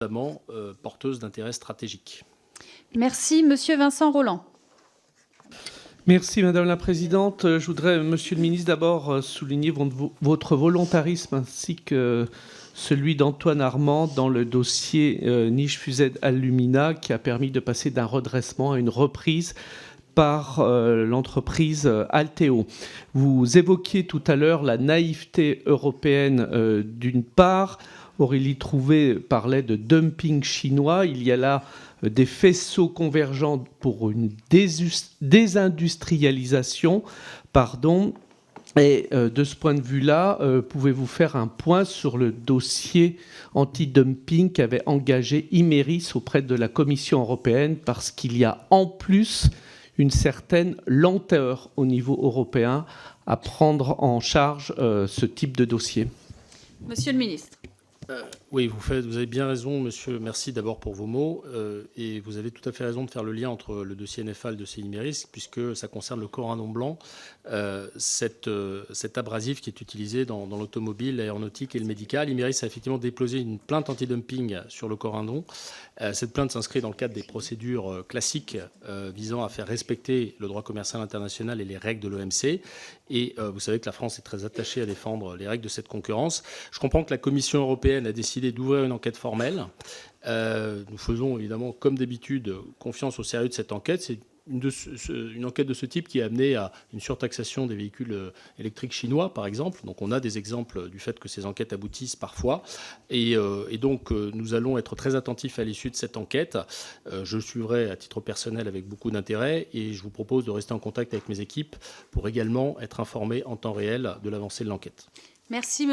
notamment porteuse d'intérêts stratégiques. Merci. Monsieur Vincent Rolland. Merci Madame la Présidente. Je voudrais, Monsieur le Ministre, d'abord souligner votre volontarisme ainsi que celui d'Antoine Armand dans le dossier Niche Fused Alumina qui a permis de passer d'un redressement à une reprise par l'entreprise Alteo. Vous évoquiez tout à l'heure la naïveté européenne d'une part. Aurélie Trouvé parlait de dumping chinois. Il y a là des faisceaux convergents pour une désindustrialisation. Et de ce point de vue-là, pouvez-vous faire un point sur le dossier anti-dumping qu'avait engagé Imerys auprès de la Commission européenne, parce qu'il y a en plus une certaine lenteur au niveau européen à prendre en charge ce type de dossier. Monsieur le ministre. Oui, vous avez bien raison, monsieur. Merci d'abord pour vos mots. Et vous avez tout à fait raison de faire le lien entre le dossier NFA et le dossier Imerys, puisque ça concerne le corindon blanc, cet abrasif qui est utilisé dans l'automobile, l'aéronautique et le médical. Imerys a effectivement déposé une plainte anti-dumping sur le corindon. Cette plainte s'inscrit dans le cadre des procédures classiques visant à faire respecter le droit commercial international et les règles de l'OMC. Et vous savez que la France est très attachée à défendre les règles de cette concurrence. Je comprends que la Commission européenne a décidé d'ouvrir une enquête formelle. Nous faisons évidemment, comme d'habitude, confiance au sérieux de cette enquête. C'est une enquête de ce type qui a amené à une surtaxation des véhicules électriques chinois, par exemple. Donc on a des exemples du fait que ces enquêtes aboutissent parfois. Et donc nous allons être très attentifs à l'issue de cette enquête. Je suivrai à titre personnel avec beaucoup d'intérêt et je vous propose de rester en contact avec mes équipes pour également être informé en temps réel de l'avancée de l'enquête. Merci,